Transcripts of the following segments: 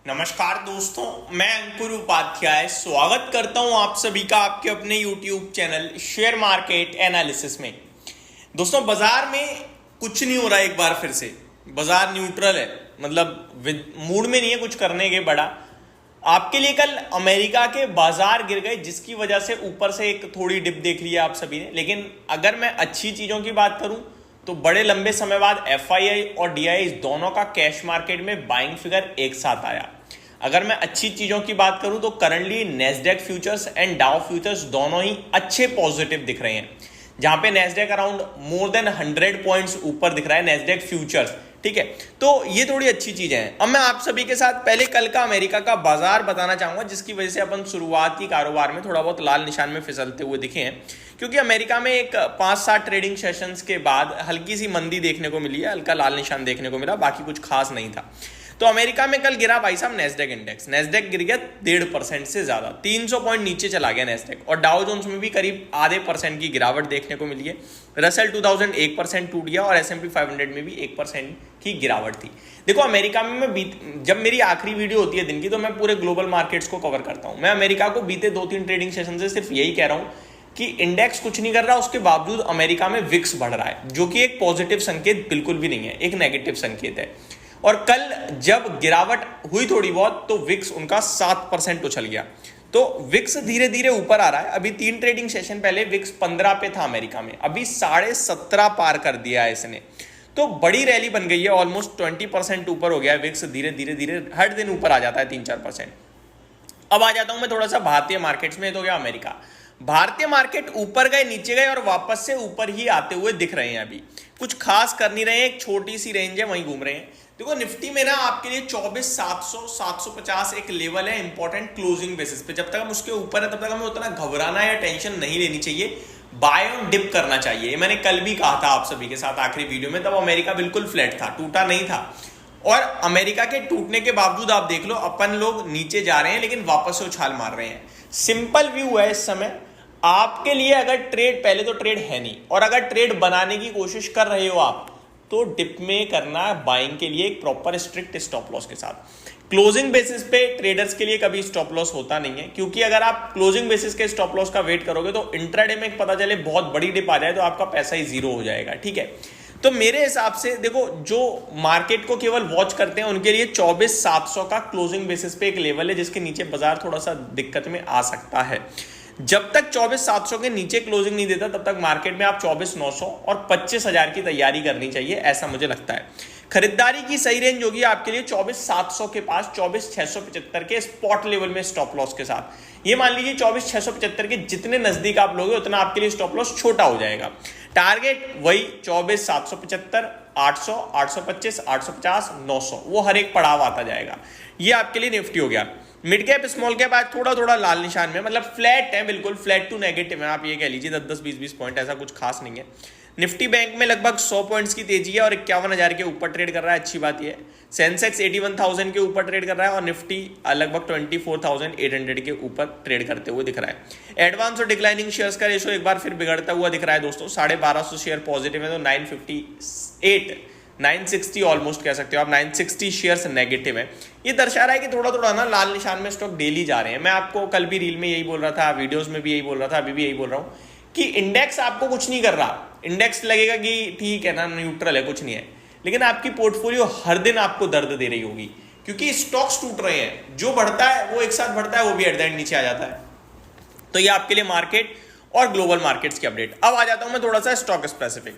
नमस्कार दोस्तों, मैं अंकुर उपाध्याय स्वागत करता हूं आप सभी का आपके अपने YouTube channel share market analysis में। दोस्तों, बाजार में कुछ नहीं हो रहा। एक बार फिर से बाजार न्यूट्रल है, मतलब मूड में नहीं है कुछ करने के बड़ा। आपके लिए कल अमेरिका के बाजार गिर गए, जिसकी वजह से ऊपर से एक थोड़ी डिप देख ली है आप सभी ने। लेकिन अगर मैं अच्छी चीजों की बात करूं तो बड़े लंबे समय बाद एफआईआई और डीआई दोनों का कैश मार्केट में बाइंग फिगर एक साथ आया। अगर मैं अच्छी चीजों की बात करूं तो currently Nasdaq futures and Dow futures दोनों ही अच्छे पॉजिटिव दिख रहे हैं, जहां पे Nasdaq around more than 100 points ऊपर दिख रहा है, नेस्डेक फ्यूचर्स। ठीक है, तो ये थोड़ी अच्छी चीजें हैं। अब मैं आप सभी के साथ पहले कल का अमेरिका का बाजार बताना चाहूंगा, जिसकी वजह से अपन शुरुआती कारोबार में थोड़ा बहुत लाल निशान में फिसलते हुए दिखे हैं। क्योंकि अमेरिका में एक 5-7 ट्रेडिंग सेशंस के बाद हल्की सी मंदी देखने को मिली है, हल्का लाल निशान देखने को मिला, बाकी कुछ खास नहीं था। तो अमेरिका में कल गिरा भाई साहब नेस्डेक इंडेक्स। नेस्डेक गिर गया 1.5% से ज्यादा, 300 पॉइंट नीचे चला गया नेस्डेक। और डाउ जोन्स में भी करीब आधे % की गिरावट देखने को मिली है। रसेल 2000 1% टूट गया और S&P 500 में भी 1% की गिरावट थी। देखो, अमेरिका में मैं जब मेरी आखिरी वीडियो होती है दिन की, तो मैं पूरे ग्लोबल मार्केट्स को कवर करता हूं। मैं अमेरिका को बीते 2-3 ट्रेडिंग सेशन से सिर्फ यही कह रहा हूं कि इंडेक्स कुछ नहीं कर रहा, उसके बावजूद अमेरिका में विक्स बढ़ रहा है, जो कि एक पॉजिटिव संकेत बिल्कुल भी नहीं है, एक नेगेटिव संकेत है। और कल जब गिरावट हुई थोड़ी बहुत, तो विक्स उनका 7% उछल गया। तो विक्स धीरे धीरे ऊपर आ रहा है। अभी 3 ट्रेडिंग सेशन पहले विक्स 15 पे था अमेरिका में, अभी 17.5 पार कर दिया है इसने। तो बड़ी रैली बन गई है, ऑलमोस्ट 20% ऊपर हो गया है विक्स। धीरे धीरे धीरे हर दिन ऊपर आ जाता है 3-4%। अब आ जाता हूं मैं थोड़ा सा भारतीय मार्केट्स में। तो गया अमेरिका, भारतीय मार्केट ऊपर गए नीचे गए और वापस से ऊपर ही आते हुए दिख रहे हैं। अभी कुछ खास कर नहीं रहे हैं, एक छोटी सी रेंज है वहीं घूम रहे हैं। देखो, निफ्टी में ना आपके लिए 24,700 750 एक लेवल है इंपॉर्टेंट क्लोजिंग बेसिस पे। जब तक हम उसके ऊपर है तब तक हमें उतना घबराना या टेंशन नहीं लेनी चाहिए, बाय ऑन डिप करना चाहिए। मैंने कल भी कहा था आप सभी के साथ आखिरी वीडियो में, तब अमेरिका बिल्कुल फ्लैट था, टूटा नहीं था। और अमेरिका के टूटने के बावजूद आप देख लो, अपन लोग नीचे जा रहे हैं लेकिन वापस से उछाल मार रहे हैं। सिंपल व्यू है इस समय आपके लिए। अगर ट्रेड, पहले तो ट्रेड है नहीं, और अगर ट्रेड बनाने की कोशिश कर रहे हो आप, तो डिप में करना बाइंग के लिए एक प्रॉपर स्ट्रिक्ट स्टॉप लॉस के साथ। क्लोजिंग बेसिस पे ट्रेडर्स के लिए कभी स्टॉप लॉस होता नहीं है, क्योंकि अगर आप क्लोजिंग बेसिस के स्टॉप लॉस का वेट करोगे तो इंट्राडे में पता चले बहुत बड़ी डिप आ जाए तो आपका पैसा ही जीरो हो जाएगा। ठीक है, तो मेरे हिसाब से देखो, जो मार्केट को केवल वॉच करते हैं उनके लिए 24,700 का क्लोजिंग बेसिस पे एक लेवल है, जिसके नीचे बाजार थोड़ा सा दिक्कत में आ सकता है। जब तक 24,700 के नीचे क्लोजिंग नहीं देता, तब तक मार्केट में आप 24,900 और 25,000 की तैयारी करनी चाहिए, ऐसा मुझे लगता है। खरीदारी की सही रेंज होगी आपके लिए 24,700 के पास 24,675 के स्पॉट लेवल में स्टॉप लॉस के साथ। ये मान लीजिए 24,675 के जितने नजदीक आप लोगे उतना आपके लिए स्टॉप लॉस छोटा हो जाएगा। टारगेट वही 24,775, 800, 825, 850, 900, वो हर एक पड़ाव आता जाएगा। ये आपके लिए निफ्टी हो गया। मिड कैप स्मॉल कैप आज थोड़ा थोड़ा लाल निशान में, मतलब फ्लैट है, बिल्कुल फ्लैट टू नेगेटिव है, आप ये कह लीजिए 10-10, 20-20 पॉइंट, ऐसा कुछ खास नहीं है। निफ्टी बैंक में लगभग 100 पॉइंट्स की तेजी है और 51,000 के ऊपर ट्रेड कर रहा है, अच्छी बात यह है। सेंसेक्स 81,000 के ऊपर ट्रेड कर रहा है और निफ्टी लगभग 24,800 के ऊपर ट्रेड करते हुए दिख रहा है। एडवांस और डिक्लाइनिंग शेयर्स का रेशो एक बार फिर बिगड़ता हुआ दिख रहा है दोस्तों। 1250 शेयर पॉजिटिव है तो 958, 960 ऑलमोस्ट कह सकते हो आप, 960 शेयर्स नेगेटिव है। ये दर्शा रहा है कि थोड़ा थोड़ा ना लाल निशान में स्टॉक डेली जा रहे हैं। मैं आपको कल भी रील में यही बोल रहा था, वीडियोस में भी यही बोल रहा था, अभी भी यही बोल रहा हूं कि इंडेक्स आपको कुछ नहीं कर रहा। इंडेक्स लगेगा कि ठीक है ना, न्यूट्रल है, कुछ नहीं है, लेकिन आपकी पोर्टफोलियो हर दिन आपको दर्द दे रही होगी, क्योंकि स्टॉक्स टूट रहे हैं। जो बढ़ता है वो एक साथ बढ़ता है, वो भी एट द एंड नीचे आ जाता है। तो ये आपके लिए मार्केट और ग्लोबल मार्केट्स की अपडेट। अब आ जाता हूं मैं थोड़ा सा स्टॉक स्पेसिफिक।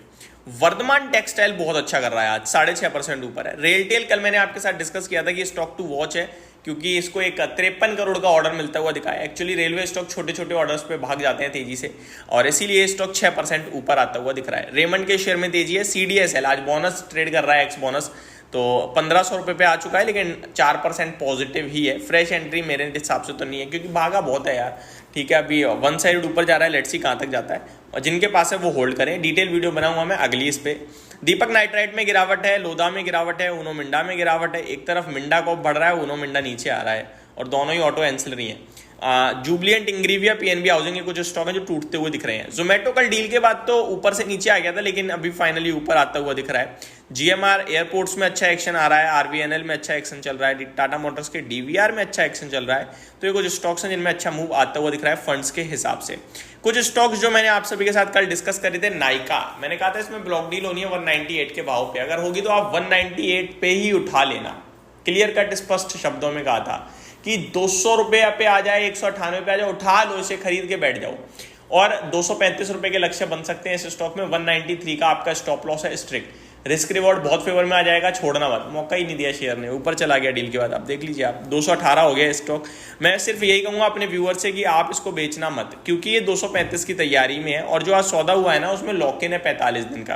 वर्धमान टेक्सटाइल बहुत अच्छा कर रहा है, आज 6.5% ऊपर है। रेलटेल कल मैंने आपके साथ डिस्कस किया था कि स्टॉक टू वॉच है, क्योंकि इसको एक 53 करोड़ का ऑर्डर मिलता हुआ दिखा है। एक्चुअली रेलवे स्टॉक छोटे छोटे ऑर्डर्स पे भाग जाते हैं तेजी से, और इसीलिए स्टॉक 6% ऊपर आता हुआ दिख रहा है। रेमंड के शेयर में तेजी है। CDSL आज बोनस ट्रेड कर रहा है, एक्स बोनस, तो 1,500 रुपये पे आ चुका है, लेकिन 4% पॉजिटिव ही है। फ्रेश एंट्री मेरे हिसाब से तो नहीं है, क्योंकि भागा बहुत है यार। ठीक है, अभी वन साइड ऊपर जा रहा है, लेट्स सी कहाँ तक जाता है, और जिनके पास है वो होल्ड करें। डिटेल वीडियो बनाऊंगा मैं अगली इस पे। दीपक नाइट्राइट में गिरावट है, लोधा में गिरावट है, उनो मिंडा में गिरावट है। एक तरफ मिंडा को बढ़ रहा है, उनो मिंडा नीचे आ रहा है, और दोनों ही ऑटो एंसिलरी हैं। जुबलिएंट, इंग्रीविया, पीएनबी हाउसिंग के कुछ स्टॉक हैं जो टूटते हुए दिख रहे हैं। जोमेटो कल डील के बाद तो ऊपर से नीचे आ गया था, लेकिन अभी फाइनली ऊपर आता हुआ दिख रहा है। जीएमआर एयरपोर्ट्स में अच्छा एक्शन आ रहा है, आरबीएनएल में अच्छा एक्शन चल रहा है, टाटा मोटर्स के डीवीआर में अच्छा एक्शन चल रहा है। तो ये कुछ स्टॉक्स हैं जिनमें अच्छा मूव आता हुआ दिख रहा है फंड्स के हिसाब से। कुछ स्टॉक्स जो मैंने आप सभी के साथ कल डिस्कस करे थे, नाइका, मैंने कहा था इसमें ब्लॉक डील होनी है 198 के भाव पे, अगर होगी तो आप 198 पे ही उठा लेना। क्लियर कट स्पष्ट शब्दों में कहा था कि 200 रुपये पे आ जाए, 198 पे आ जाए, उठा लो इसे, खरीद के बैठ जाओ। और 235 रुपए के लक्ष्य बन सकते हैं इस स्टॉक में। 193 का आपका स्टॉप लॉस है स्ट्रिक्ट। रिस्क रिवॉर्ड बहुत फेवर में आ जाएगा, छोड़ना मत। मौका ही नहीं दिया शेयर ने, ऊपर चला गया डील के बाद। आप देख लीजिए, आप 218 हो गया स्टॉक। मैं सिर्फ यही कहूंगा अपने व्यूअर से कि आप इसको बेचना मत, क्योंकि ये 235 की तैयारी में है और जो आज सौदा हुआ है ना उसमें लॉक इन है 45 दिन का।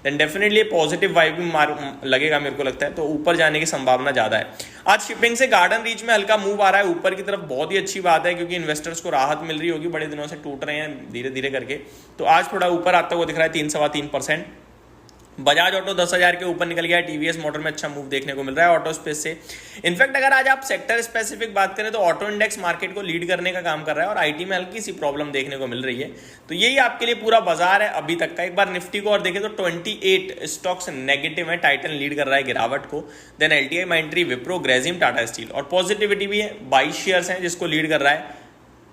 देन डेफिनेटली पॉजिटिव वाइब भी लगेगा मेरे को लगता है, तो ऊपर जाने की संभावना ज्यादा है। आज शिपिंग से गार्डन रीच में हल्का मूव आ रहा है ऊपर की तरफ, बहुत ही अच्छी बात है, क्योंकि इन्वेस्टर्स को राहत मिल रही होगी, बड़े दिनों से टूट रहे हैं धीरे धीरे करके। तो आज थोड़ा ऊपर आता हुआ दिख रहा है 3-3.25%। बजाज ऑटो 10,000 के ऊपर निकल गया है। टीवीएस मोटर में अच्छा मूव देखने को मिल रहा है ऑटो स्पेस से। इनफैक्ट अगर आज आप सेक्टर स्पेसिफिक बात करें तो ऑटो इंडेक्स मार्केट को लीड करने का काम कर रहा है और आईटी में हल्की सी प्रॉब्लम देखने को मिल रही है। तो यही आपके लिए पूरा बाजार है अभी तक का। एक बार निफ्टी को और देखें तो 28 स्टॉक्स नेगेटिव है, टाइटन लीड कर रहा है गिरावट को। Then LTI, Mindtree, Wipro, Grasim, Tata Steel. और पॉजिटिविटी भी है, 22 शेयर्स हैं जिसको लीड कर रहा है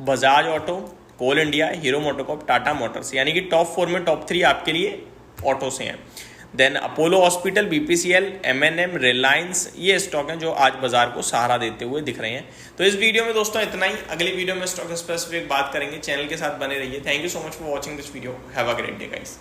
Bajaj Auto, Coal India, Hero MotoCorp, Tata Motors, यानी कि टॉप 4 में टॉप 3 आपके लिए ऑटो से हैं। Then Apollo hospital, BPCL, MNM, Reliance, ये स्टॉक हैं जो आज बाजार को सहारा देते हुए दिख रहे हैं। तो इस वीडियो में दोस्तों इतना ही। अगली वीडियो में स्टॉक स्पेसिफिक बात करेंगे। चैनल के साथ बने रहिए। Thank you so much for watching this video. Have a great day guys.